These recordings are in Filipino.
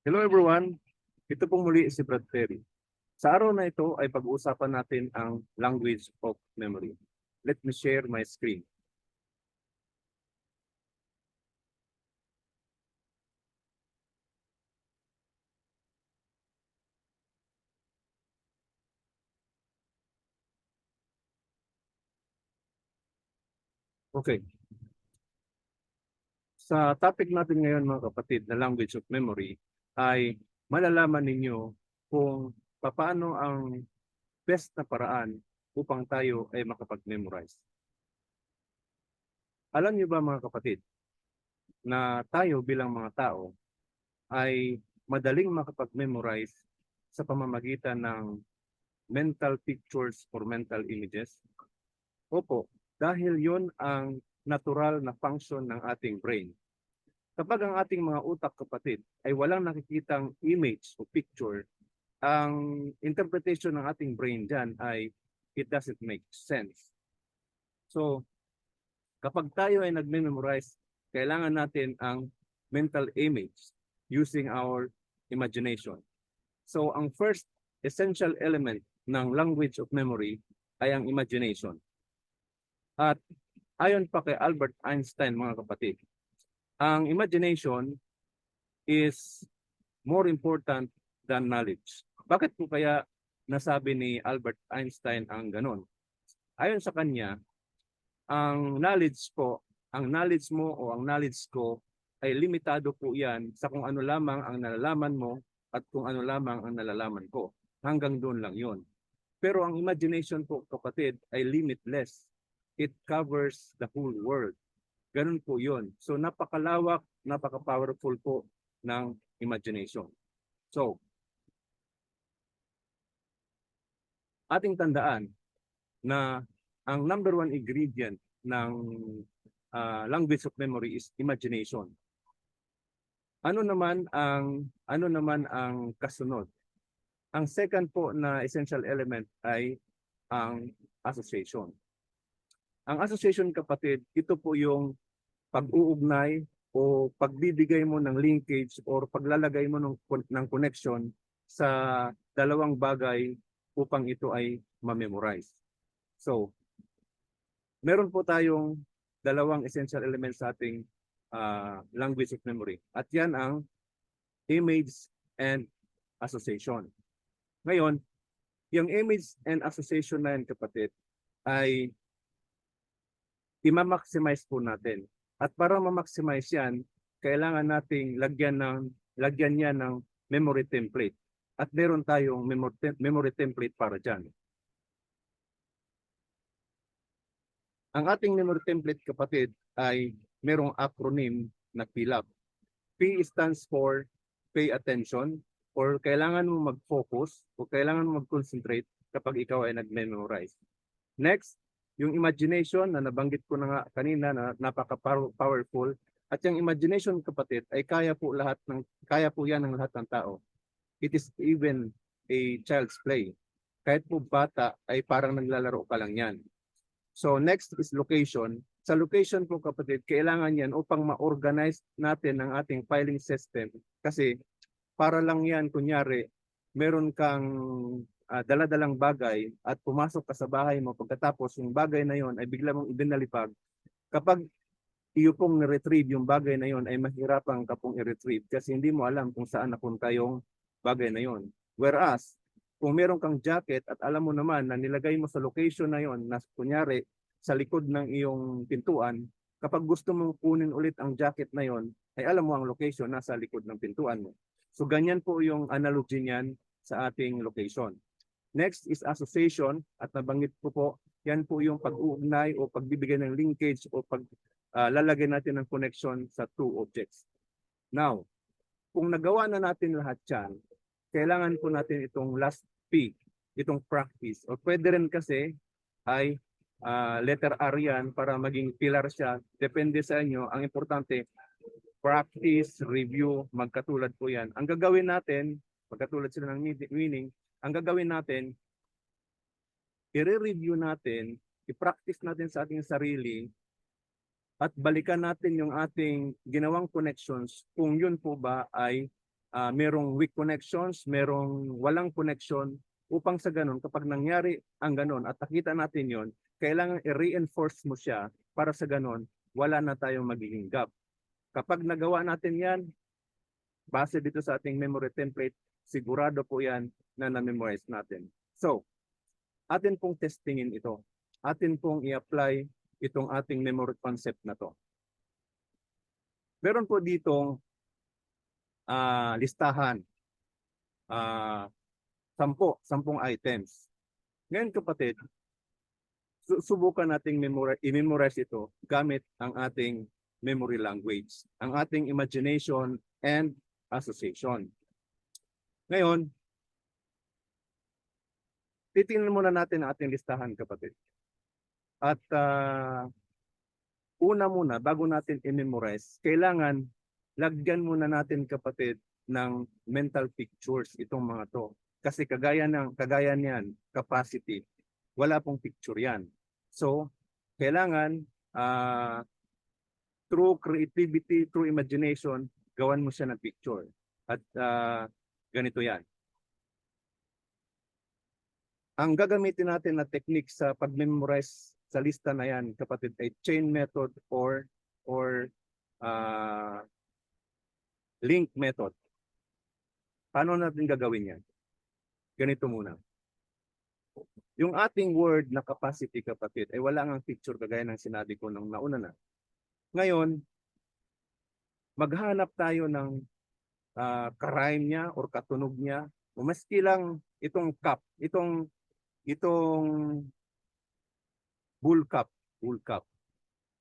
Hello everyone, ito pong muli si Brad Perry. Sa araw na ito ay pag-uusapan natin ang language of memory. Let me share my screen. Okay, sa topic natin ngayon mga kapatid na language of memory ay malalaman ninyo kung paano ang best na paraan upang tayo ay makapag-memorize. Alam niyo ba mga kapatid na tayo bilang mga tao ay madaling makapag-memorize sa pamamagitan ng mental pictures or mental images? Opo, dahil yon ang natural na function ng ating brain. Kapag ang ating mga utak kapatid ay walang nakikitang image o picture, ang interpretation ng ating brain dyan ay it doesn't make sense. So, kapag tayo ay nagme-memorize, kailangan natin ang mental image using our imagination. So, ang first essential element ng language of memory ay ang imagination. At ayon pa kay Albert Einstein mga kapatid, ang imagination is more important than knowledge. Bakit po kaya nasabi ni Albert Einstein ang ganon? Ayon sa kanya, ang knowledge po, ang knowledge mo o ang knowledge ko ay limitado po yan sa kung ano lamang ang nalalaman mo at kung ano lamang ang nalalaman ko. Hanggang doon lang yon. Pero ang imagination po kapatid ay limitless. It covers the whole world. Ganun po yun. So napakalawak, napaka-powerful po ng imagination. So, ating tandaan na ang number one ingredient ng language of memory is imagination. Ano naman ang kasunod? Ang second po na essential element ay ang association. Ang association kapatid, ito po yung pag-uugnay o pagbibigay mo ng linkage or paglalagay mo ng connection sa dalawang bagay upang ito ay ma-memorize. So, meron po tayong dalawang essential elements sa ating language of memory. At yan ang image and association. Ngayon, yung image and association na yan kapatid ay i-maximize po natin. At para ma-maximize yan, kailangan nating lagyan niya ng memory template. At meron tayong memory template para dyan. Ang ating memory template kapatid ay merong acronym na PLAP. P stands for pay attention or kailangan mo mag-focus o kailangan mo mag-concentrate kapag ikaw ay nag-memorize. Next, yung imagination na nabanggit ko na nga kanina na napaka-powerful at yung imagination kapatid ay kaya po yan ng lahat ng tao. It is even a child's play. Kahit po bata ay parang naglalaro pa lang yan. So next is location. Sa location po kapatid, kailangan yan upang ma-organize natin ang ating filing system. Kasi para lang yan, kunyari, meron kang daladalang bagay at pumasok ka sa bahay mo pagkatapos yung bagay na yon ay bigla mong ibinalipag. Kapag iyo pong ni-retrieve yung bagay na yon ay mahirapan ka pong i-retrieve kasi hindi mo alam kung saan napunta yung bagay na yon. Whereas, kung meron kang jacket at alam mo naman na nilagay mo sa location na yon na kunyari sa likod ng iyong pintuan, kapag gusto mong kunin ulit ang jacket na yon, ay alam mo ang location nasa likod ng pintuan mo. So ganyan po yung analogy niyan sa ating location. Next is association at nabanggit ko po, yan po yung pag-uugnay o pagbibigay ng linkage o lalagay natin ng connection sa two objects. Now, kung nagawa na natin lahat yan, kailangan po natin itong last P, itong practice. O pwede rin kasi ay letter R yan para maging pillar siya. Depende sa inyo. Ang importante, practice, review, magkatulad po yan. Ang gagawin natin, magkatulad sila ng meaning, ang gagawin natin, i-review natin, i-practice natin sa ating sarili, at balikan natin yung ating ginawang connections kung yun po ba ay merong weak connections, merong walang connection, upang sa ganun, kapag nangyari ang ganun at nakita natin yon, kailangan i-reinforce mo siya para sa ganun, wala na tayong magiging gap. Kapag nagawa natin yan, base dito sa ating memory template, sigurado po yan na na-memorize natin. So, atin pong testingin ito. Atin pong i-apply itong ating memory concept na to. Meron po ditong listahan. 10 items. Ngayon kapatid, subukan nating i-memorize ito gamit ang ating memory language, ang ating imagination and association. Ngayon, titingnan muna natin ang ating listahan kapatid. At una muna, bago natin i-memorize, kailangan lagyan muna natin kapatid ng mental pictures itong mga to. Kasi kagaya niyan, capacity, wala pong picture yan. So, kailangan through creativity, through imagination, gawan mo siya ng picture. At ganito yan. Ang gagamitin natin na technique sa pag-memorize sa lista na yan, kapatid, ay chain method or link method. Paano natin gagawin yan? Ganito muna. Yung ating word na capacity, kapatid, ay wala ngang picture kagaya ng sinabi ko nung nauna na. Ngayon, maghanap tayo ng karime niya or katunog niya. O maski lang itong cup, itong bull cup.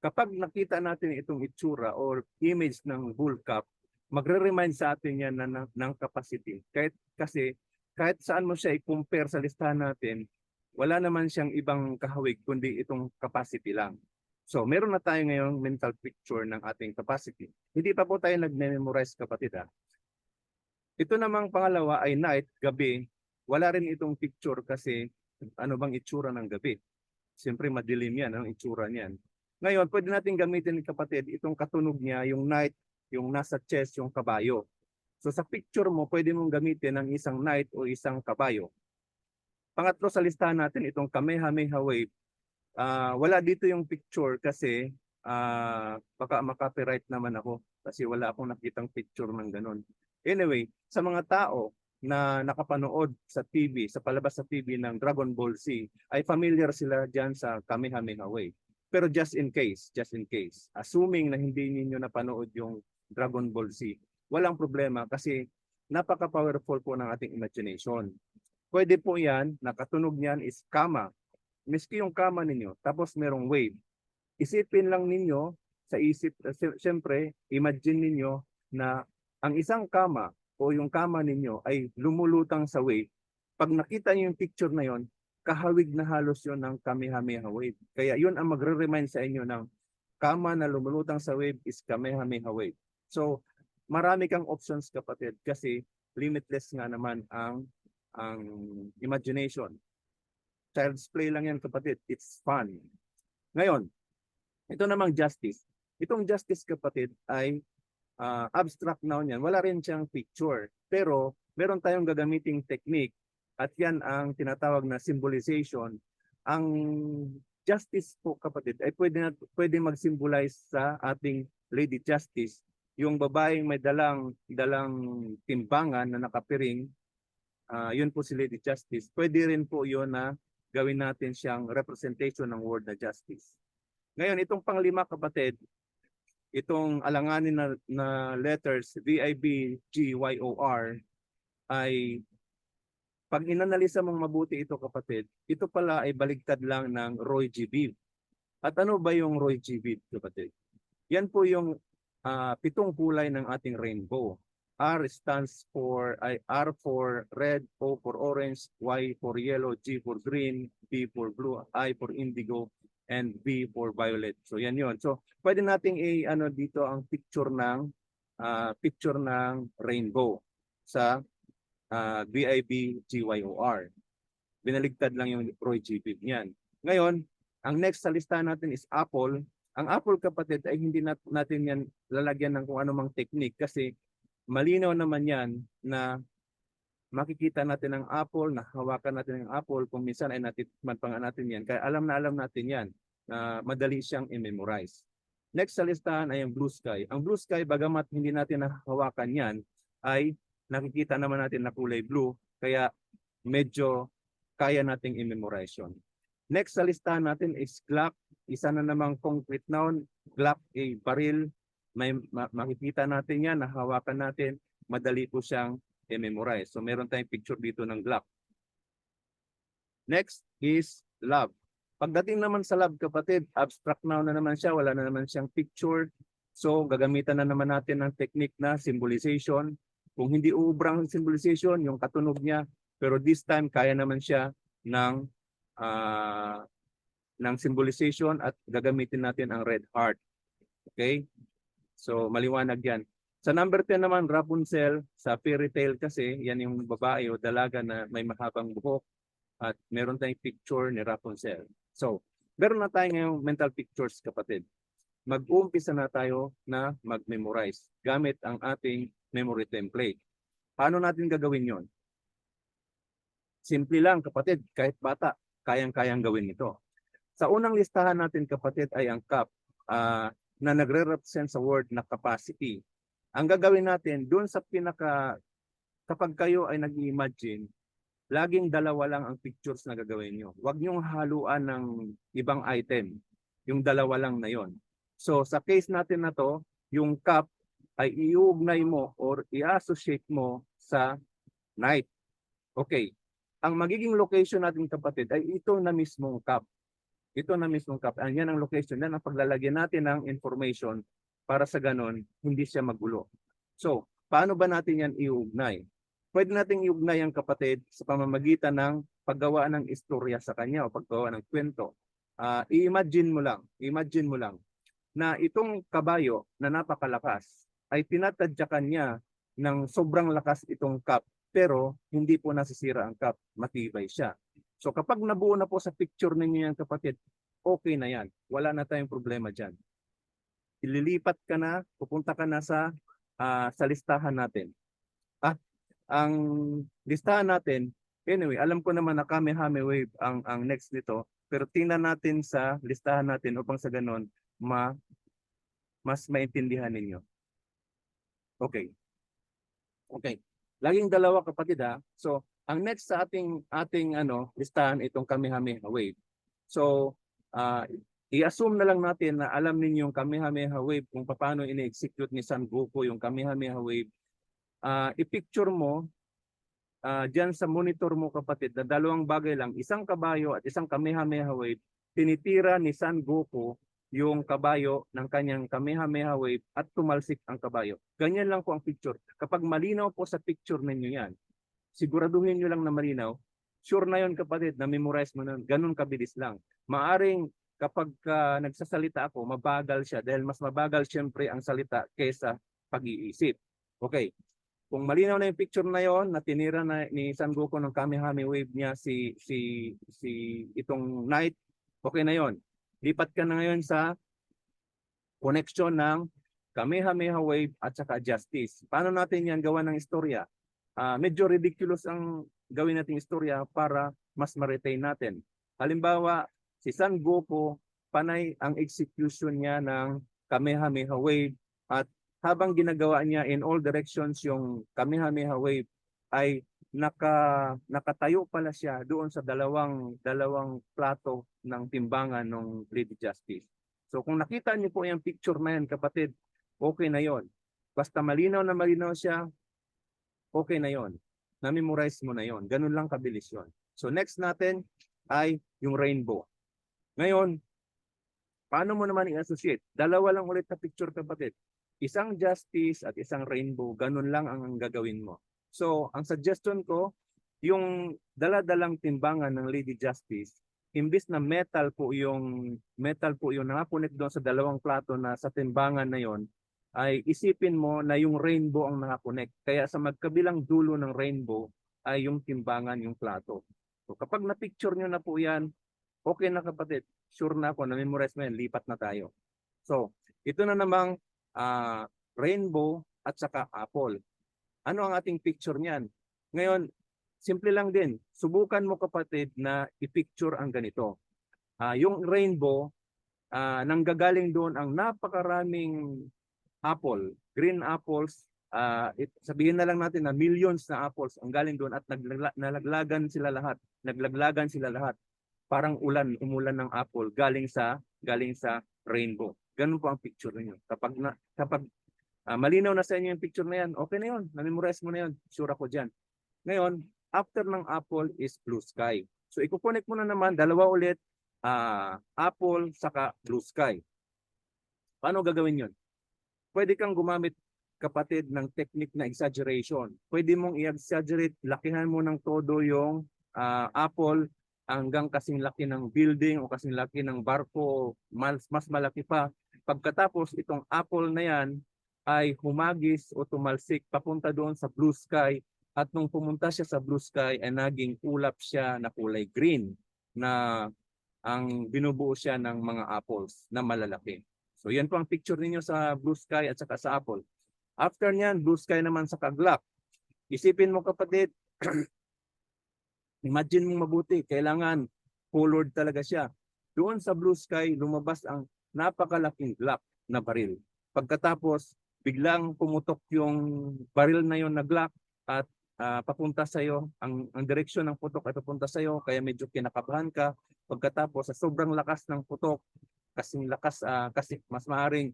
Kapag nakita natin itong itsura or image ng bull cup, magre-remind sa atin yan ng capacity. Kahit saan mo siya i-compare sa listahan natin, wala naman siyang ibang kahawig kundi itong capacity lang. So, meron na tayo ngayong mental picture ng ating capacity. Hindi pa po tayo nag-memorize kapatid ha. Ito namang pangalawa ay night, gabi. Wala rin itong picture kasi ano bang itsura ng gabi. Siyempre madilim yan, ang itsura niyan. Ngayon, pwede natin gamitin kapatid itong katunog niya, yung night, yung nasa chest, yung kabayo. So sa picture mo, pwede mong gamitin ang isang knight o isang kabayo. Pangatlo sa listahan natin, itong Kamehameha Wave. Wala dito yung picture kasi baka makapiright naman ako kasi wala akong nakitang picture ng ganun. Anyway, sa mga tao na nakapanood sa TV, sa palabas sa TV ng Dragon Ball Z, ay familiar sila dyan sa Kamehameha Wave. Pero just in case, assuming na hindi ninyo napanood yung Dragon Ball Z, walang problema kasi napaka-powerful po ng ating imagination. Pwede po yan, nakatunog niyan is kama. Miski yung kama ninyo, tapos merong wave. Isipin lang ninyo sa isip, siyempre, imagine ninyo na ang isang kama o yung kama ninyo ay lumulutang sa wave. Pag nakita niyo yung picture na yon, kahawig na halos yon ng Kamehameha Wave. Kaya yun ang magre-remind sa inyo ng kama na lumulutang sa wave is Kamehameha Wave. So, marami kang options kapatid kasi limitless nga naman ang imagination. Child's play lang yan kapatid. It's fun. Ngayon, ito namang justice. Itong justice kapatid ay abstract noun yan. Wala rin siyang picture. Pero meron tayong gagamiting technique at yan ang tinatawag na symbolization. Ang justice po kapatid ay pwede mag-symbolize sa ating Lady Justice. Yung babaeng may dalang timbangan na nakapiring, yun po si Lady Justice. Pwede rin po yun na gawin natin siyang representation ng word na justice. Ngayon, itong panglima kapatid, itong alanganin na letters VIBGYOR ay pag inanalisa mong mabuti ito kapatid, ito pala ay baligtad lang ng Roy G. Biv. At ano ba yung Roy G. Biv kapatid? Yan po yung 7 kulay ng ating rainbow. R for red, O for orange, Y for yellow, G for green, B for blue, I for indigo, and V for violet. So yan yon. So pwede nating dito ang picture ng rainbow sa VIBGYOR. Binaligtad lang yung Roy G. Biv niyan. Ngayon, ang next sa listahan natin is apple. Ang apple kapatid ay hindi natin yan lalagyan ng kung anumang technique kasi malinaw naman yan na makikita natin ang apple, nahawakan natin ang apple, kung minsan ay natikman pa nga natin yan. Kaya alam natin yan na madali siyang i-memorize. Next sa listahan ay ang blue sky. Ang blue sky, bagamat hindi natin nahawakan yan, ay nakikita naman natin na kulay blue, kaya medyo kaya nating i-memorize yun. Next sa listahan natin is clock. Isa na namang concrete noun. Clock ay baril. Makikita natin yan, nahawakan natin, madali po siyang i-memorize. So meron tayong picture dito ng Glock. Next is love. Pagdating naman sa love, kapatid, abstract noun na naman siya, wala na naman siyang picture. So gagamitan na naman natin ng technique na symbolization. Kung hindi ubrang symbolization, yung katunog niya, pero this time kaya naman siya ng symbolization at gagamitin natin ang red heart. Okay? So maliwanag yan. Sa number 10 naman, Rapunzel, sa fairy tale kasi, yan yung babae o dalaga na may mahabang buhok at meron tayong picture ni Rapunzel. So, meron na tayo ngayong mental pictures, kapatid. Mag-uumpisa na tayo na mag-memorize gamit ang ating memory template. Paano natin gagawin yon? Simple lang, kapatid, kahit bata, kayang-kayang gawin ito. Sa unang listahan natin, kapatid, ay ang CAP na nagre-represent sa word na capacity. Ang gagawin natin, doon sa kapag kayo ay nag-imagine, laging dalawa lang ang pictures na gagawin nyo. Huwag nyong haluan ng ibang item. Yung dalawa lang na yon. So sa case natin na to, yung cup ay iuugnay mo or i-associate mo sa night. Okay. Ang magiging location natin, kapatid, ay ito na mismong cup. Ito na mismong cup. Yan ang location. Yan ang paglalagyan natin ng information para sa ganon, hindi siya magulo. So, paano ba natin yan iugnay? Pwede natin iugnay ang kapatid sa pamamagitan ng paggawa ng istorya sa kanya o paggawa ng kwento. Imagine mo lang na itong kabayo na napakalakas ay tinatadyakan niya ng sobrang lakas itong cup, pero hindi po nasisira ang cup, matibay siya. So kapag nabuo na po sa picture ninyo yan, kapatid, okay na yan. Wala na tayong problema dyan. Ililipat ka na, pupunta ka na sa listahan natin. Ang listahan natin, anyway, alam ko naman na Kamehame Wave ang next nito, pero tingnan natin sa listahan natin upang sa ganon, mas maintindihan ninyo. Okay. Okay. Laging dalawa, kapatid, ha. So, ang next sa ating listahan itong Kamehameha Wave. So, i-assume na lang natin na alam ninyo yung Kamehameha Wave kung paano ini-execute ni Son Goku yung Kamehameha Wave. I-picture mo diyan sa monitor mo, kapatid, na dalawang bagay lang, isang kabayo at isang Kamehameha Wave. Tinitira ni Son Goku yung kabayo ng kanyang Kamehameha Wave at tumalsik ang kabayo. Ganyan lang po ang picture. Kapag malinaw po sa picture ninyo yan, siguraduhin nyo lang na malinaw, sure na yun, kapatid, na memorize mo na, ganun kabilis lang. Maaring kapag nagsasalita ako, mabagal siya dahil mas mabagal siyempre ang salita kaysa pag-iisip. Okay. Kung malinaw na yung picture na yon, na tinira na ni Son Goku ng Kamehameha Wave niya si itong Knight, okay na yon. Lipat ka na ngayon sa connection ng Kamehameha Wave at saka Justice. Paano natin yan gawa ng istorya? Medyo ridiculous ang gawin nating istorya para mas ma-retain natin. Halimbawa, si Son Goku, panay ang execution niya ng Kamehameha Wave at habang ginagawa niya in all directions yung Kamehameha Wave ay nakatayo pala siya doon sa dalawang plato ng timbangan ng Lady Justice. So kung nakita niyo po yung picture na yan, kapatid, okay na yon. Basta malinaw na malinaw siya, okay na yon. Na-memorize mo na yon. Ganun lang kabilis yon. So next natin ay yung rainbow. Ngayon, paano mo naman i-associate? Dalawa lang ulit na picture, kapatid. Isang justice at isang rainbow, ganun lang ang gagawin mo. So, ang suggestion ko, yung dala-dalang timbangan ng Lady Justice, imbis na metal po yung nakapunit doon sa dalawang plato na sa timbangan na yon, ay isipin mo na yung rainbow ang nakakonect. Kaya sa magkabilang dulo ng rainbow ay yung timbangan, yung plato. So, kapag na-picture nyo na po yan, okay na, kapatid. Sure na ako, na-memorize mo yan, lipat na tayo. So, ito na namang rainbow at saka apple. Ano ang ating picture niyan? Ngayon, simple lang din. Subukan mo kapatid na i-picture ang ganito. Yung rainbow, nanggagaling doon ang napakaraming apple, green apples. Sabihin na lang natin na millions na apples ang galing doon at nalaglagan sila lahat. Naglaglagan sila lahat. Parang umulan ng apple galing sa rainbow. Ganun po ang picture niyo. Kapag malinaw na sa inyo yung picture na yan, okay na yun. Na-memorize mo na yun. Sure ako dyan. Ngayon, after ng apple is blue sky. So, i-connect mo na naman, dalawa ulit, apple saka blue sky. Paano gagawin yun? Pwede kang gumamit, kapatid, ng technique na exaggeration. Pwede mong i-exaggerate, lakihan mo ng todo yung apple hanggang kasing laki ng building o kasing laki ng barko, mas malaki pa. Pagkatapos, itong apple na yan ay humagis o tumalsik papunta doon sa blue sky, at nung pumunta siya sa blue sky ay naging ulap siya na kulay green na ang binubuo siya ng mga apples na malalaki. So yan po ang picture ninyo sa blue sky at saka sa apple. After niyan, blue sky naman sa kaglap. Isipin mo kapatid, imagine mo mabuti, kailangan colored talaga siya. Doon sa blue sky, lumabas ang napakalaking glock na baril. Pagkatapos, biglang pumutok yung baril na yon na glock at papunta sa iyo, ang direksyon ng putok ay papunta sa iyo, kaya medyo kinakabahan ka. Pagkatapos, sa sobrang lakas ng putok, kasing lakas, kasi mas maaring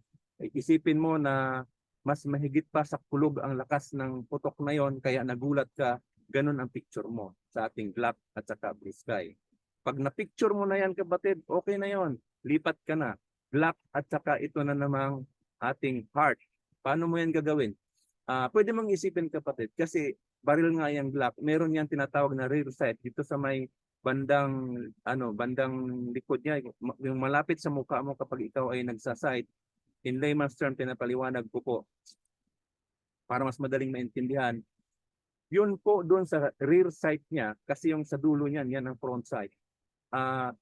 isipin mo na mas mahigit pa sa kulog ang lakas ng putok na yon, kaya nagulat ka. Ganun ang picture mo sa ating glock at saka blue sky. Pag na-picture mo na yan kapatid, okay na yon. Lipat ka na. Glock at saka ito na namang ating heart. Paano mo yan gagawin? Pwede mong isipin kapatid, kasi baril nga yung glock, meron yan tinatawag na rear sight dito sa may bandang likod niya, yung malapit sa mukha mo kapag ikaw ay nagsasight. In layman's term, pinapaliwanag ko po para mas madaling maintindihan. Yun po doon sa rear sight niya, kasi yung sa dulo niyan, yan ang front sight.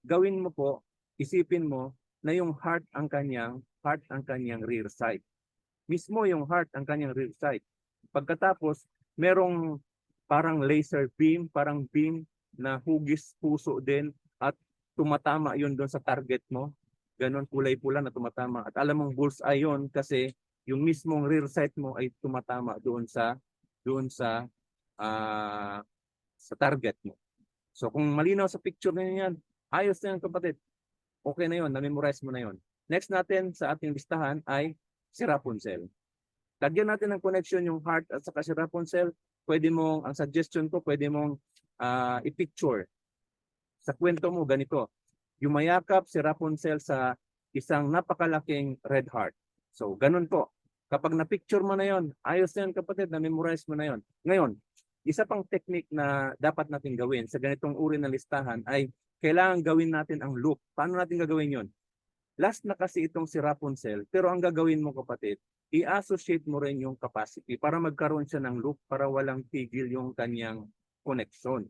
Gawin mo po, isipin mo na yung heart ang kanyang rear sight. Mismo yung heart ang kanyang rear sight. Pagkatapos, merong parang laser beam, parang beam na hugis puso din at tumatama yun doon sa target mo. Ganon, kulay pula na tumatama. At alam mong bullseye yun kasi yung mismong rear sight mo ay tumatama doon sa target mo. So kung malinaw sa picture na yan, ayos na yan kapatid. Okay na yun, na-memorize mo na yun. Next natin sa ating listahan ay si Rapunzel. Lagyan natin ng connection yung heart at saka si Rapunzel. Ang suggestion ko, pwede mong i-picture. Sa kwento mo, ganito. Yumayakap si Rapunzel sa isang napakalaking red heart. So, ganun po. Kapag na-picture mo na yon, ayos na yun kapatid, na-memorize mo na yon. Ngayon, isa pang technique na dapat natin gawin sa ganitong uri ng listahan ay kailangan gawin natin ang loop. Paano natin gagawin yon? Last na kasi itong si Rapunzel, pero ang gagawin mo kapatid, i-associate mo rin yung capacity para magkaroon siya ng loop para walang tigil yung kanyang connection.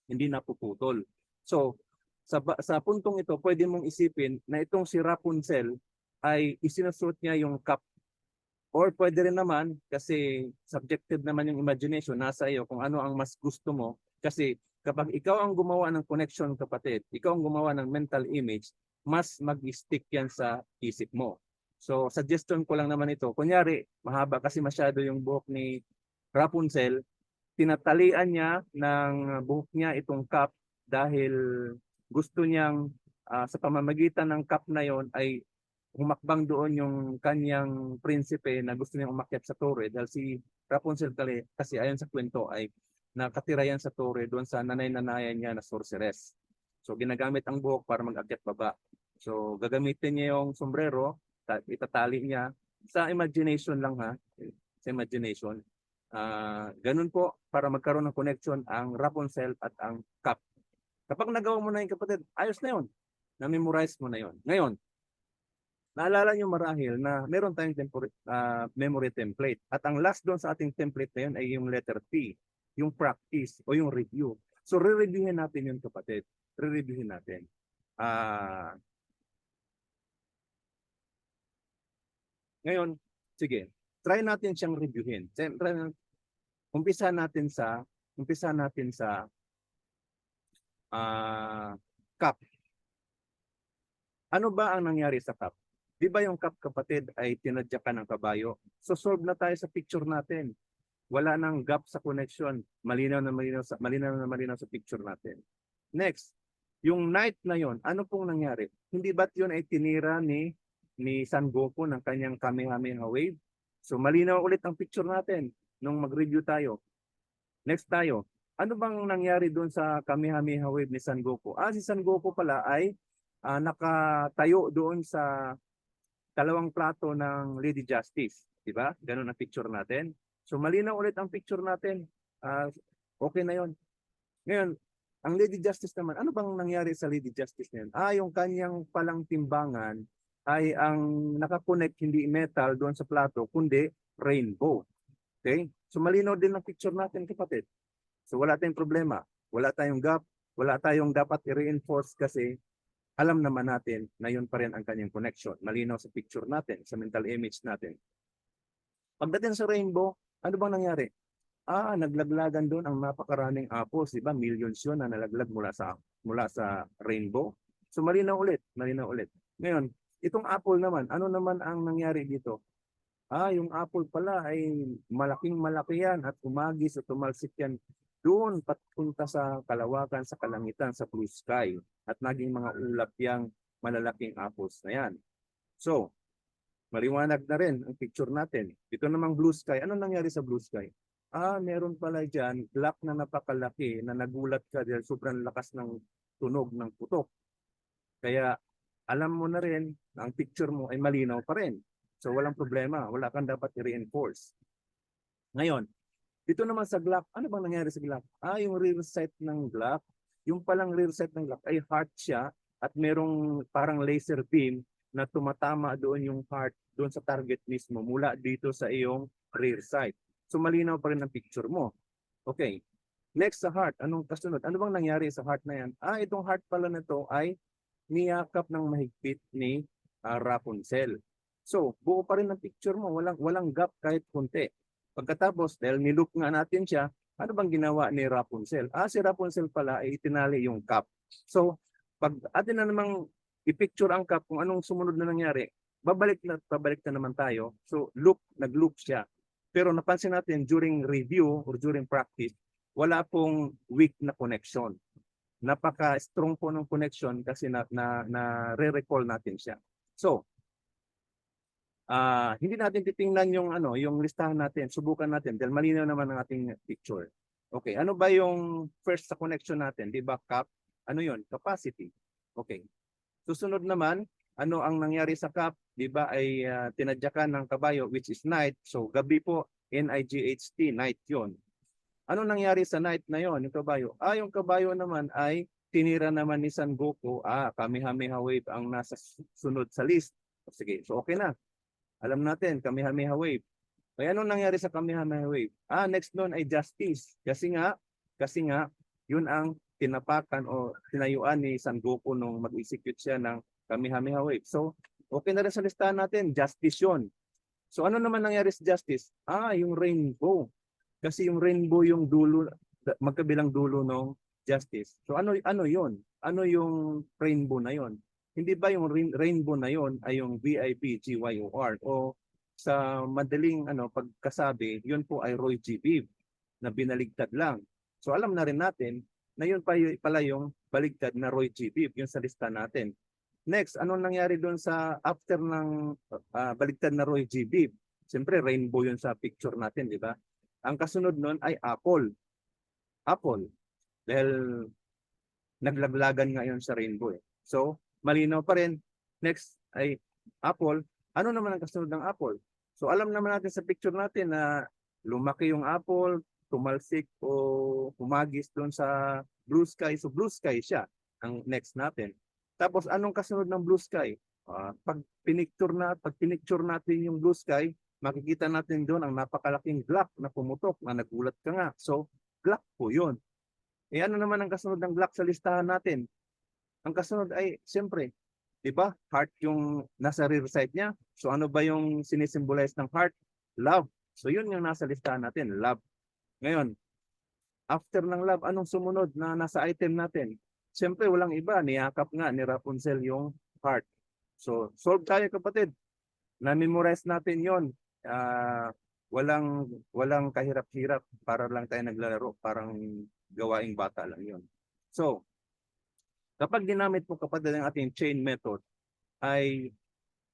Hindi napuputol. So, sa puntong ito, pwede mong isipin na itong si Rapunzel ay isinusuot niya yung cap. Or pwede rin naman, kasi subjective naman yung imagination, nasa iyo kung ano ang mas gusto mo. Kasi kapag ikaw ang gumawa ng connection kapatid, ikaw ang gumawa ng mental image, mas mag-stick yan sa isip mo. So suggestion ko lang naman ito. Kunyari, mahaba kasi masyado yung buhok ni Rapunzel, tinatalian niya ng buhok niya itong cap dahil gusto niyang sa pamamagitan ng cap na yon ay humakbang doon yung kanyang prinsipe na gusto niyang umakyat sa torre, dahil si Rapunzel kasi ayon sa kwento ay nakatira yan sa torre doon sa nanay-nanayan niya na sorceress. So ginagamit ang buhok para mag-akyat baba. So gagamitin niya yung sombrero, itatali niya sa imagination lang ha, sa imagination. Ganun po para magkaroon ng connection ang Rapunzel at ang Cap. Kapag nagawa mo na yun kapatid, ayos na yun. Na-memorize mo na yun. Ngayon, naalala nyo marahil na meron tayong memory template. At ang last doon sa ating template na yun ay yung letter P, yung practice o yung review. So, re-reviewin natin yun kapatid. Re-reviewin natin. Ngayon, sige, try natin siyang reviewin. umpisa natin sa cup. Ano ba ang nangyari sa cup? Di ba yung cup, kapatid, ay tinadyakan ng kabayo? So solve na tayo sa picture natin. Wala nang gap sa connection. Malinaw na malinaw sa picture natin. Next, yung knight na yon, ano pong nangyari? Hindi ba't yun ay tinira ni Son Goku ng kanyang Kamehameha Wave? So malinaw ulit ang picture natin nung mag-review tayo. Next tayo. Ano bang nangyari doon sa Kamehameha Wave ni Son Goku? Si Son Goku pala ay nakatayo doon sa dalawang plato ng Lady Justice. Diba? Ganun ang picture natin. So malinaw ulit ang picture natin. Okay na yon. Ngayon, ang Lady Justice naman, ano bang nangyari sa Lady Justice na yun? Yung kanyang palang timbangan ay ang nakakonect hindi metal doon sa plato, kundi rainbow. Okay? So malinaw din ang picture natin, kapatid. So wala tayong problema. Wala tayong gap. Wala tayong dapat i-reinforce kasi alam naman natin na yun pa rin ang kanyang connection. Malinaw sa picture natin, sa mental image natin. Pagdating sa rainbow, ano bang nangyari? Naglaglagan doon ang napakaraming apples, di ba? Millions yun na nalaglag mula sa rainbow. So malinaw ulit. Ngayon, itong apple naman, ano naman ang nangyari dito? Yung apple pala ay malaking malaki yan at umagis at tumalsik yan doon patunta sa kalawakan, sa kalangitan, sa blue sky at naging mga ulap yang malalaking apples na yan. So, maliwanag na rin ang picture natin. Ito namang blue sky. Ano nangyari sa blue sky? Meron pala dyan, black na napakalaki na nagulat ka dahil sobrang lakas ng tunog ng putok. Kaya alam mo na rin na ang picture mo ay malinaw pa rin. So walang problema, wala kang dapat i-reinforce. Ngayon, dito naman sa Glock, ano bang nangyari sa Glock? Yung rear sight ng Glock, yung palang rear sight ng Glock ay heart siya at merong parang laser beam na tumatama doon yung heart doon sa target mismo mula dito sa iyong rear sight. So malinaw pa rin ang picture mo. Okay. Next sa heart, anong kasunod? Ano bang nangyari sa heart na yan? Itong heart pala nito ay niyakap ng mahigpit ni Rapunzel. So, buo pa rin ang picture mo. Walang gap kahit kunti. Pagkatapos, dahil niloop nga natin siya, ano bang ginawa ni Rapunzel? Si Rapunzel pala ay itinali yung cup. So, pag atin na namang i-picture ang cup kung anong sumunod na nangyari, babalik na naman tayo. So, nag-loop siya. Pero napansin natin during review or during practice, wala pong weak na connection. Napaka-strong po ng connection kasi re-recall natin siya. So, hindi natin titingnan yung listahan natin, subukan natin dahil malinaw naman ang ating picture. Okay, ano ba yung first sa connection natin? Di ba cap? Ano yon? Capacity. Okay. Susunod naman, ano ang nangyari sa cap? Di ba ay tinadyakan ng kabayo which is night. So gabi po, N-I-G-H-T, night yon. Ano nangyari sa night na yon, yung kabayo? Yung kabayo naman ay tinira naman ni Son Goku. Kamehameha Wave ang nasa sunod sa list. Sige, so okay na. Alam natin, Kamehameha Wave. Kaya anong nangyari sa Kamehameha Wave? Next noon ay Justice. Kasi nga, yun ang tinapakan o tinayuan ni Son Goku nung mag-execute siya ng Kamehameha Wave. So, okay na rin sa listahan natin, Justice yun. So, ano naman nangyari sa Justice? Yung rainbow. Kasi yung rainbow yung dulo, magkabilang dulo ng Justice. So, ano yun? Ano yung rainbow na yun? Hindi ba yung rainbow na yon ay yung VIPGYOR o sa madaling pagkasabi, yun po ay Roy G. Biv na binaligtad lang. So alam na rin natin na yun pala yung baligtad na Roy G. Biv, yun sa lista natin. Next, anong nangyari doon sa after ng baligtad na Roy G. Biv? Siyempre rainbow yun sa picture natin, di ba? Ang kasunod nun ay Apple. Apple. Dahil naglaglagan nga yun sa rainbow. So, malinaw pa rin. Next ay Apple. Ano naman ang kasunod ng Apple? So alam naman natin sa picture natin na lumaki yung Apple, tumalsik o humagis doon sa blue sky. So blue sky siya ang next natin. Tapos anong kasunod ng blue sky? Pag pinicture natin yung blue sky, makikita natin doon ang napakalaking glock na pumutok na nagulat ka nga. So glock po yun. Ano naman ang kasunod ng glock sa listahan natin? Ang kasunod ay, siyempre, di ba? Heart yung nasa rear side niya. So ano ba yung sinisimbolize ng heart? Love. So yun yung nasa listahan natin, love. Ngayon, after ng love, anong sumunod na nasa item natin? Siyempre, walang iba. Niyakap nga ni Rapunzel yung heart. So, solve tayo kapatid. Na-memorize natin yon. Walang kahirap-hirap. Para lang tayo naglalaro. Parang gawaing bata lang yon. So, kapag ginamit mo kapatid ang ating chain method, ay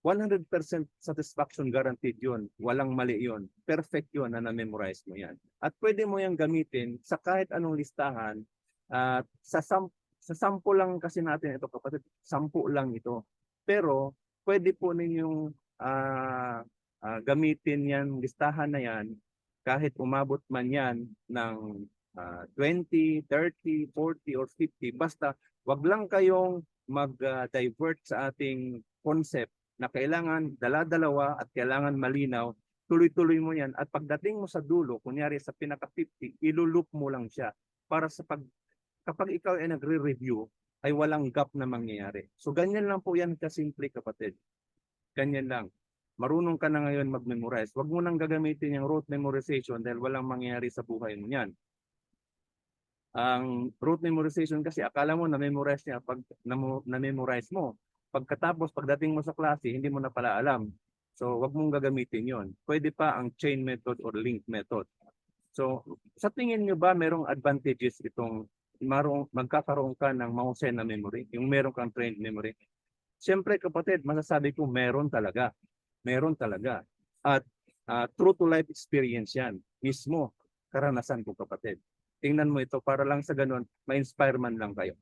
100% satisfaction guaranteed yun. Walang mali yun. Perfect yun na na-memorize mo yan. At pwede mo yung gamitin sa kahit anong listahan. At sa sample lang kasi natin ito kapatid. 10 lang ito. Pero pwede po ninyong gamitin yan, listahan na yan, kahit umabot man yan ng 20, 30, 40, or 50. Basta wag lang kayong mag-divert sa ating concept na kailangan dala-dalawa at kailangan malinaw, tuloy-tuloy mo yan. At pagdating mo sa dulo, kunyari sa pinaka-50, ilulup mo lang siya para sa kapag ikaw ay nagre-review, ay walang gap na mangyayari. So ganyan lang po yan kasimple kapatid. Ganyan lang. Marunong ka na ngayon mag-memorize. Huwag mo nang gagamitin yung rote memorization dahil walang mangyayari sa buhay mo yan. Ang rote memorization kasi akala mo na-memorize niya pag na-memorize mo. Pagkatapos, pagdating mo sa klase, hindi mo na pala alam. So, wag mong gagamitin yon. Pwede pa ang chain method or link method. So, sa tingin nyo ba merong advantages itong magkakaroon ka ng mahusay na memory, yung meron kang trained memory? Siyempre kapatid, masasabi ko meron talaga. Meron talaga. At true to life experience yan. Mismo, karanasan ko kapatid. Tingnan mo ito para lang sa ganun, ma-inspire man lang kayo.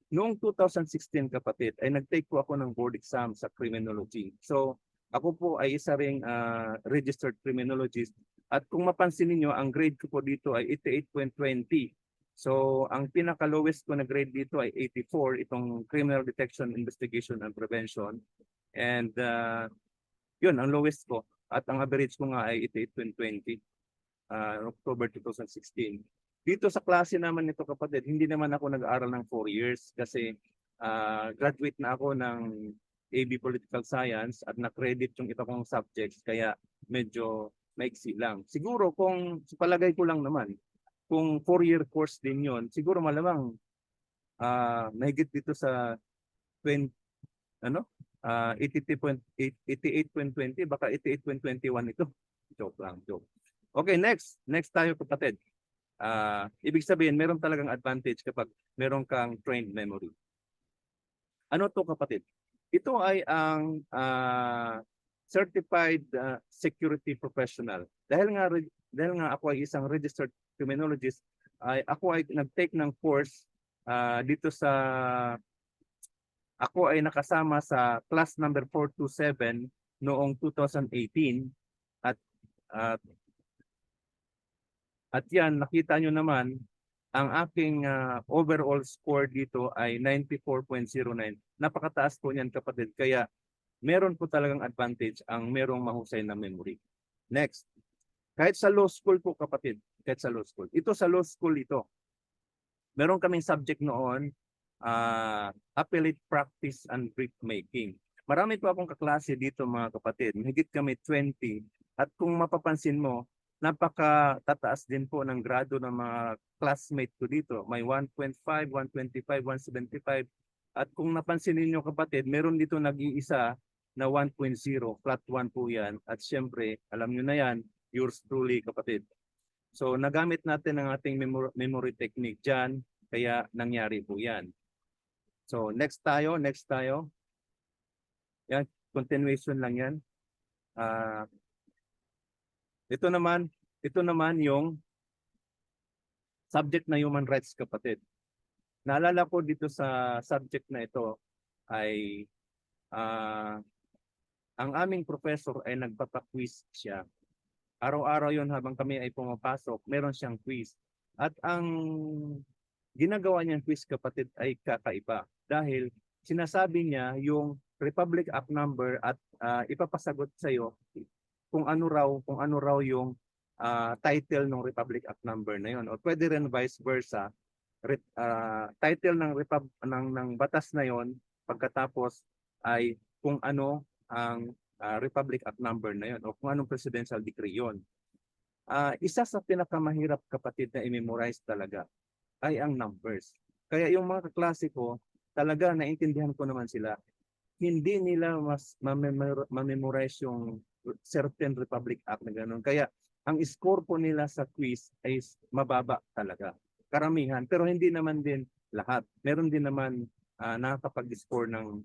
Noong 2016 kapatid, ay nag-take po ako ng board exam sa criminology. So, ako po ay isa ring registered criminologist. At kung mapansin niyo ang grade ko po dito ay 88.20. So, ang pinaka-lowest ko na grade dito ay 84, itong Criminal Detection, Investigation, and Prevention. And yun, ang lowest ko. At ang average ko nga ay 88.20, October 2016. Dito sa klase naman nito kapatid, hindi naman ako nag-aaral ng 4 years kasi graduate na ako ng AB Political Science at na-credit yung ito kong subjects kaya medyo maiksi lang. Siguro kung sa palagay ko lang naman, kung 4-year course din yon, siguro malamang mahigit dito sa 20, 88.20, baka 88.21 ito. Joke lang, joke. Okay, next tayo kapatid. Ibig sabihin, meron talagang advantage kapag meron kang trained memory. Ano to kapatid? Ito ay ang certified security professional. Dahil nga ako ay isang registered criminologist, ako ay nag-take ng course dito sa ako ay nakasama sa class number 427 noong 2018 at yan, nakita nyo naman, ang aking overall score dito ay 94.09. Napakataas po niyan kapatid. Kaya meron po talagang advantage ang merong mahusay na memory. Next. Kahit sa law school po kapatid, kahit sa law school. Ito sa law school ito. Meron kaming subject noon, appellate practice and brief making. Marami po akong kaklase dito mga kapatid. Higit kami 20. At kung mapapansin mo, napakatataas din po ng grado ng mga classmate ko dito. May 1.5, 125, 175. At kung napansin niyo kapatid, meron dito nag-iisa na 1.0, flat 1 po yan. At syempre, alam niyo na yan, yours truly kapatid. So nagamit natin ang ating memory technique dyan, kaya nangyari po yan. So next tayo. Yan, continuation lang yan. Ito naman yung subject na human rights kapatid. Naalala ko dito sa subject na ito ay ang aming professor ay nagpapa-quiz siya. Araw-araw yon habang kami ay pumapasok, meron siyang quiz. At ang ginagawa niyang quiz kapatid ay kakaiba dahil sinasabi niya yung Republic Act number at ipapasagot sa iyo kung ano raw yung title ng Republic Act number na yon, o pwede rin vice versa, title ng batas na yon pagkatapos ay kung ano ang Republic Act number na yon o kung anong presidential decree yon. Isa sa pinakamahirap kapatid na i-memorize talaga ay ang numbers. Kaya yung mga kaklase ko, talaga naintindihan ko naman sila. Hindi nila mas ma-memorize yung certain Republic Act na gano'n. Kaya ang score po nila sa quiz ay mababa talaga. Karamihan. Pero hindi naman din lahat. Meron din naman nakakapag-score ng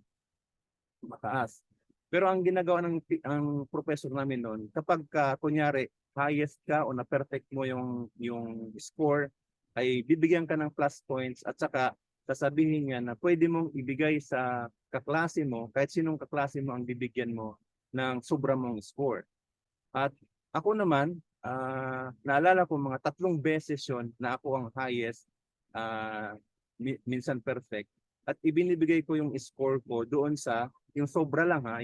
mataas. Pero ang ginagawa ang professor namin noon, kapag kunyari highest ka o na-perfect mo yung score, ay bibigyan ka ng plus points at saka sasabihin niya na pwede mong ibigay sa kaklase mo, kahit sinong kaklase mo ang bibigyan mo ng sobra mong score. At ako naman, naalala ko mga 3 beses yon na ako ang highest, minsan perfect. At ibinibigay ko yung score ko doon sa, yung sobra lang ha,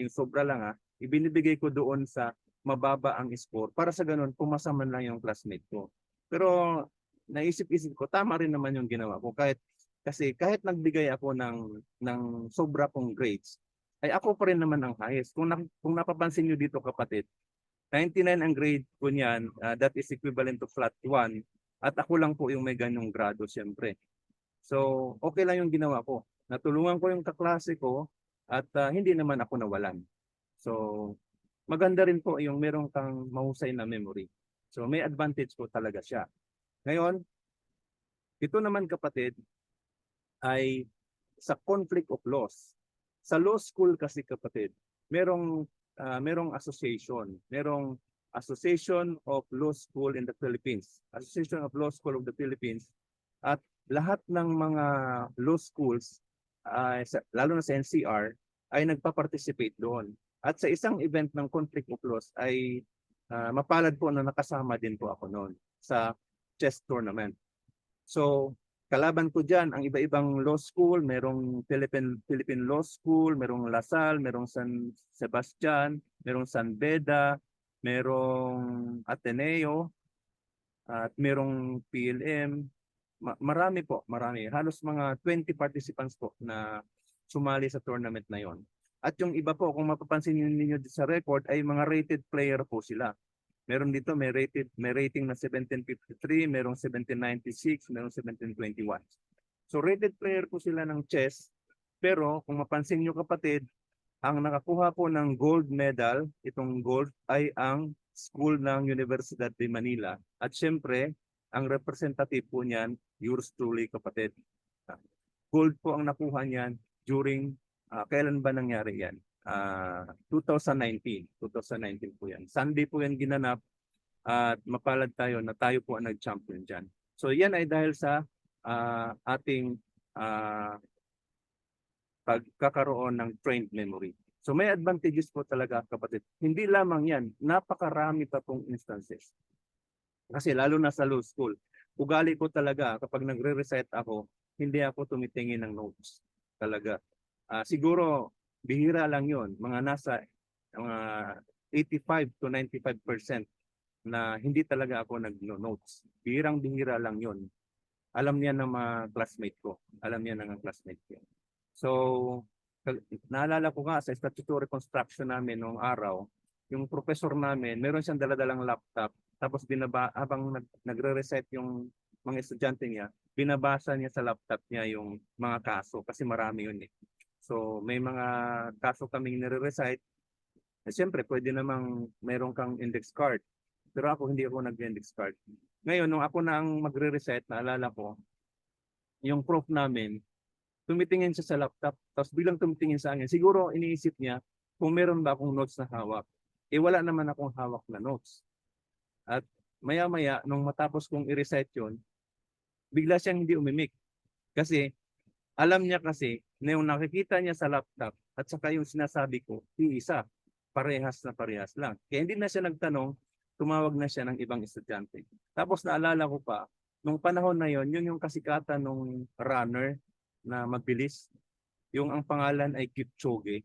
ibinibigay ko doon sa mababa ang score para sa ganun pumasa man lang yung classmate ko. Pero naisip-isip ko, tama rin naman yung ginawa ko kasi kahit nagbigay ako ng sobra kong grades, ay ako pa rin naman ang highest. Kung napapansin niyo dito kapatid, 99 ang grade ko niyan, that is equivalent to flat 1. At ako lang po yung may ganyong grado siyempre. So, okay lang yung ginawa ko. Natulungan ko yung kaklase ko at hindi naman ako nawalan. So, maganda rin po yung meron kang mahusay na memory. So, may advantage po talaga siya. Ngayon, ito naman kapatid ay sa conflict of laws. Sa law school kasi kapatid, merong association, merong Association of Law School in the Philippines, Association of Law School of the Philippines, at lahat ng mga law schools, lalo na sa NCR, ay nagpa-participate doon. At sa isang event ng conflict of laws ay mapalad po na nakasama din po ako noon sa chess tournament. So, kalaban ko diyan ang iba-ibang law school, merong Philippine Law School, merong LaSalle, merong San Sebastian, merong San Beda, merong Ateneo, at merong PLM. Marami po, marami. Halos mga 20 participants po na sumali sa tournament na 'yon. At yung iba po, kung mapapansin niyo sa record, ay mga rated player po sila. Meron dito may rating na 1753, merong 1796, merong 1721. So rated player po sila ng chess. Pero kung mapansin niyo kapatid, ang nakakuha po ng gold medal, itong gold ay ang school ng Universidad de Manila. At syempre, ang representative po niyan, yours truly kapatid. Gold po ang nakuha niyan during, kailan ba nangyari yan? 2019 po yan. Sunday po yan ginanap at mapalad tayo na tayo po ang nag-champion dyan. So yan ay dahil sa ating pagkakaroon ng trained memory. So may advantages po talaga kapatid. Hindi lamang yan, napakarami pa pong instances. Kasi lalo na sa law school, ugali ko talaga kapag nagre-recite ako, hindi ako tumitingin ng notes talaga. Siguro bihira lang yon, mga nasa mga 85 to 95% na hindi talaga ako nag-notes. Bihirang-bihira lang yon. Alam niya ng mga classmate ko. Alam niya ng classmate ko. So, naalala ko nga sa statutory construction namin noong araw, yung professor namin, meron siyang daladalang laptop, tapos habang nagre-recite yung mga estudyante niya, binabasa niya sa laptop niya yung mga kaso kasi marami yun eh. So, may mga kaso kaming nire-recite. Siyempre, pwede namang meron kang index card. Pero ako, hindi ako nag-index card. Ngayon, nung ako na ang magre-recite, naalala ko, yung prof namin, tumitingin siya sa laptop, tapos biglang tumitingin sa akin. Siguro iniisip niya kung meron ba akong notes na hawak. Wala naman akong hawak na notes. At maya-maya, nung matapos kong i-recite yun, bigla siyang hindi umimik. Kasi, alam niya kasi, na yung nakikita niya sa laptop, at saka yung sinasabi ko, iisa. Parehas na parehas lang. Kaya hindi na siya nagtanong, tumawag na siya ng ibang estudyante. Tapos naalala ko pa, nung panahon na yon, yun yung kasikatan ng runner na mabilis. Yung ang pangalan ay Kipchoge.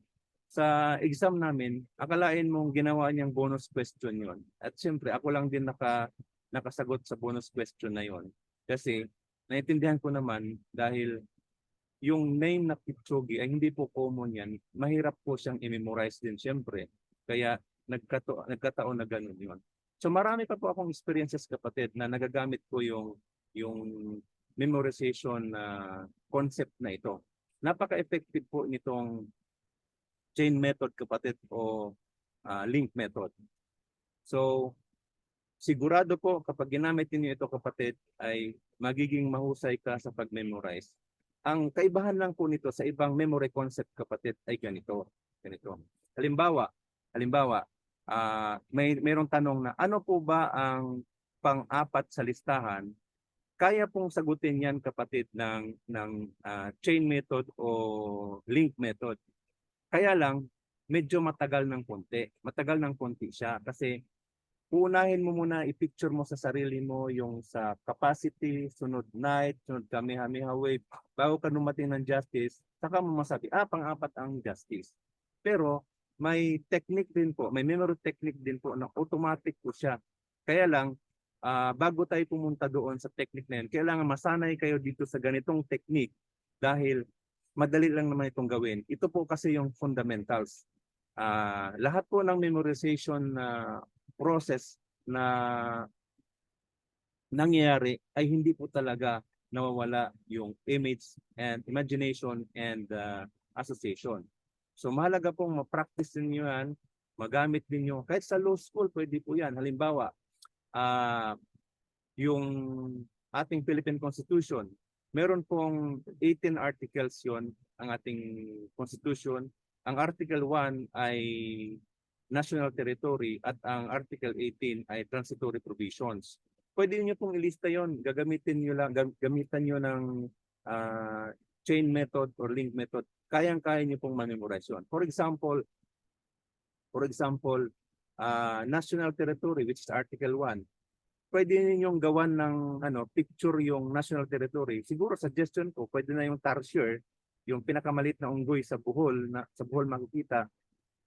Sa exam namin, akalain mong ginawa niyang bonus question yon. At siyempre, ako lang din nakasagot sa bonus question na yon. Kasi naintindihan ko naman dahil yung name na Kipchoge ay hindi po common yan. Mahirap po siyang i-memorize din siyempre. Kaya nagkataon na ganun yun. So marami pa po akong experiences kapatid na nagagamit ko yung memorization na concept na ito. Napaka-effective po nitong chain method kapatid o link method. So sigurado po kapag ginamit niyo ito kapatid ay magiging mahusay ka sa pag-memorize. Ang kaibahan lang po nito sa ibang memory concept kapatid ay ganito. Ganito. Halimbawa, mayroong tanong na ano po ba ang pang-apat sa listahan? Kaya pong sagutin yan kapatid ng chain method o link method. Kaya lang medyo matagal ng konti. Matagal ng konti siya kasi unahin mo muna i-picture mo sa sarili mo yung sa capacity, sunod night, sunod kamehameha wave, bago ka dumating ng justice, saka mo masabi, pang-apat ang justice. Pero may technique din po, may memory technique din po na automatic po siya. Kaya lang, bago tayo pumunta doon sa technique na yun, kailangan masanay kayo dito sa ganitong technique dahil madali lang naman itong gawin. Ito po kasi yung fundamentals. Lahat po ng memorization process na nangyayari ay hindi po talaga nawawala yung image and imagination and association. So mahalaga pong ma-practice niyo yan, magamit niyo kahit sa law school pwede po yan. Halimbawa, yung ating Philippine Constitution, meron pong 18 articles yon ang ating Constitution. Ang Article 1 ay national territory at ang Article 18 ay transitory provisions. Pwede niyo pong ilista yon, gamitan niyo ng chain method or link method. Kayang-kaya niyo pong ma-memorize yun. For example, national territory which is Article 1. Pwede ninyong gawan ng picture yung national territory. Siguro suggestion ko, pwede na yung tarsier, yung pinakamalit na unggoy sa Bohol makikita,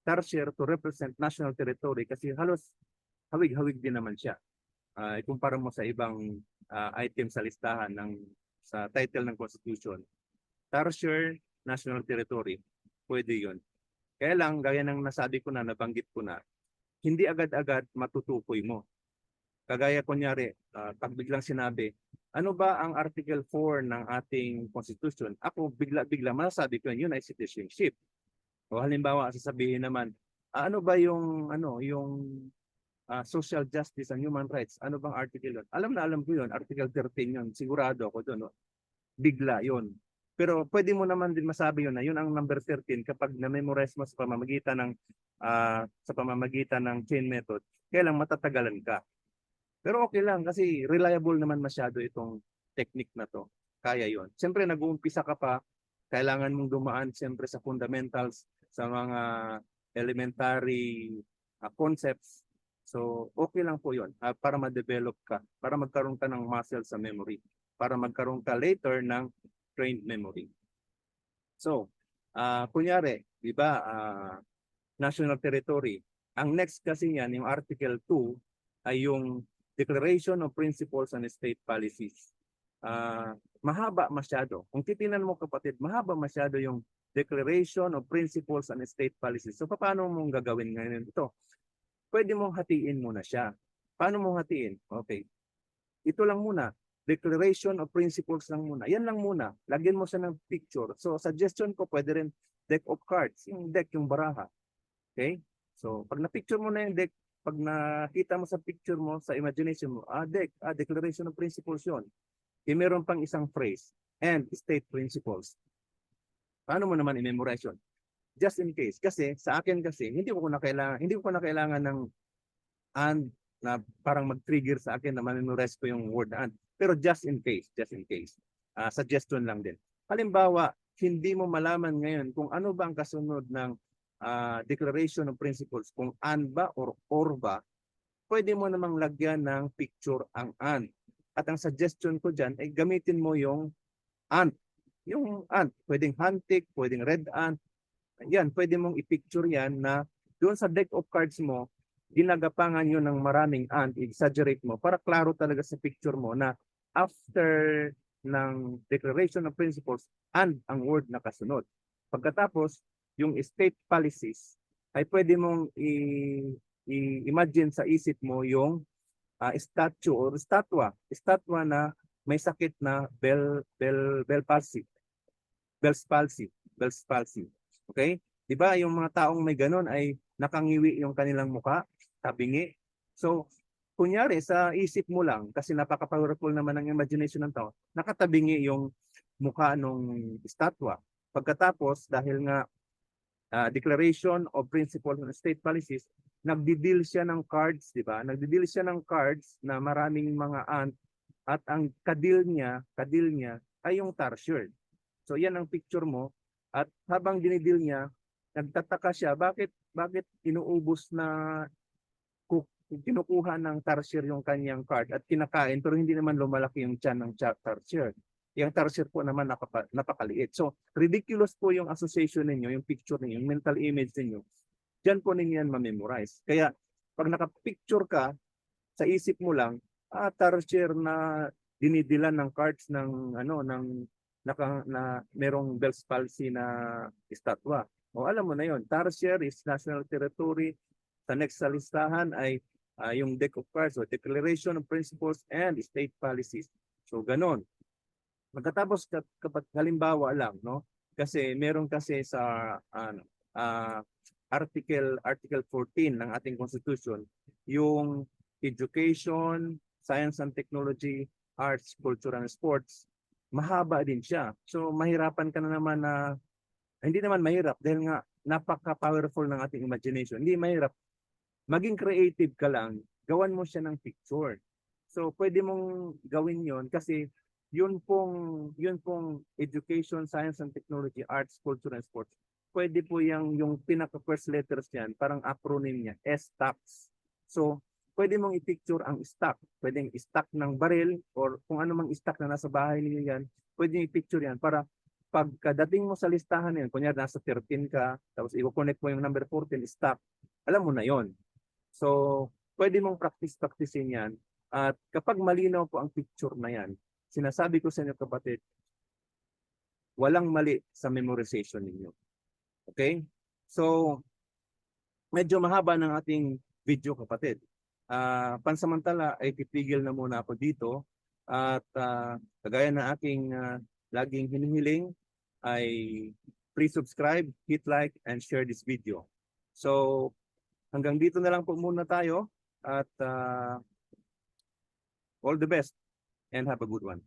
tarsier to represent national territory kasi halos hawig-hawig din naman siya. Ikumpara mo sa ibang item sa listahan sa title ng Constitution. Tarsier, national territory, pwede yun. Kaya lang, gaya ng nasabi ko na, nabanggit ko na, hindi agad-agad matutukoy mo. Kagaya kunyari, pag biglang sinabi, ano ba ang Article 4 ng ating Constitution? Ako bigla-bigla masasabi ko yun ay citizenship. O halimbawa, sasabihin naman, ano ba yung social justice and human rights? Ano bang article yun? Alam ko yun, Article 13 yun. Sigurado ako doon. No? Bigla yun. Pero pwede mo naman din masabi yun na yun ang number 13 kapag na-memorize mo sa pamamagitan ng chain method, kailang matatagalan ka. Pero okay lang kasi reliable naman masyado itong technique na to. Kaya yon. Siyempre nag-uumpisa ka pa, kailangan mong dumaan siyempre sa fundamentals, sa mga elementary concepts. So okay lang po yon para ma-develop ka, para magkaroon ka ng muscle sa memory, para magkaroon ka later ng trained memory. So, kunyari, di ba, national territory. Ang next kasi yan, yung Article 2, ay yung Declaration of Principles and State Policies. Mahaba masyado. Kung titinan mo kapatid, mahaba masyado yung Declaration of Principles and State Policies. So, paano mong gagawin ngayon ito? Pwede mong hatiin muna siya. Paano mong hatiin? Okay. Ito lang muna. Declaration of Principles lang muna. Yan lang muna. Lagyan mo siya ng picture. So, suggestion ko, pwede rin deck of cards. Yung deck, yung baraha. Okay? So, pag na-picture mo na yung deck, pag nakita mo sa picture mo, sa imagination mo, deck, Declaration of Principles yun. Meron pang isang phrase, and state principles. Paano mo naman i-memorize yun? Just in case. Kasi, sa akin kasi, hindi ko na kailangan ng and na parang mag-trigger sa akin na ma-memorize ko yung word and. Pero just in case. Suggestion lang din. Halimbawa, hindi mo malaman ngayon kung ano ba ang kasunod ng Declaration of Principles, kung and ba or ba, pwede mo namang lagyan ng picture ang and. At ang suggestion ko dyan ay gamitin mo yung ant. Yung ant, pwedeng hantik, pwedeng red ant. Yan, pwede mong i-picture yan na doon sa deck of cards mo, ginagapangan yun ng maraming ant, exaggerate mo, para klaro talaga sa picture mo na after ng Declaration of Principles, and ang word na kasunod. Pagkatapos, yung state policies, ay pwede mong i-imagine sa isip mo yung statue or estatwa na may sakit na Bell's palsy, Bell's palsy. Okay? 'Di ba yung mga taong may ganon ay nakangiwi yung kanilang muka, tabingi. So, kunyari sa isip mo lang kasi napaka-powerful naman ng imagination ng tao, nakatabingi yung mukha nung estatwa. Pagkatapos dahil nga Declaration of Principles on State Policies, nagdi-deal siya ng cards, 'di ba? Nagdi-deal siya ng cards na maraming mga ant at ang kadil niya ay yung tarsier. So yan ang picture mo at habang dinidil niya, nagtataka siya bakit inuubos na kinukuha ng tarsier yung kanyang card at kinakain pero hindi naman lumalaki yung tiyan ng tarsier. Yung tarsier po naman napakaliit. So ridiculous po yung association ninyo, yung picture ninyo, yung mental image ninyo. Diyan po ninyo yan ma-memorize. Kaya pag nakapicture ka sa isip mo lang, tarsier na dinidilan ng cards ng na merong Bell's palsy na estatwa. O alam mo na yon, tarsier is national territory. Sa next sa listahan ay yung deck of cards o Declaration of Principles and State Policies. So ganon. Magkatapos kapag halimbawa lang, no? Kasi meron kasi sa Article 14 ng ating Constitution, yung education, science and technology, arts, culture and sports, mahaba din siya. So mahirapan ka na naman na, hindi naman mahirap dahil nga napaka-powerful ng ating imagination. Hindi mahirap. Maging creative ka lang, gawan mo siya ng picture. So pwede mong gawin yon kasi yun pong education, science and technology, arts, culture and sports. Pwede po yung pinaka first letters niyan, parang acronym niya, STOCKS. So pwede mong i-picture ang stock. Pwedeng stock ng baril or kung ano mang stock na nasa bahay niyo yan, pwede i-picture yan para pagkadating mo sa listahan yan, kunyari nasa 13 ka, tapos i-connect mo yung number 14, stock, alam mo na yon. So, pwede mong practice-practicein yan. At kapag malinaw po ang picture na yan, sinasabi ko sa inyo kapatid, walang mali sa memorization ninyo. Okay? So, medyo mahaba ng ating video kapatid. Pansamantala ay titigil na muna ako dito at kagaya na aking laging hinihiling ay please subscribe, hit like, and share this video. So hanggang dito na lang po muna tayo at all the best and have a good one.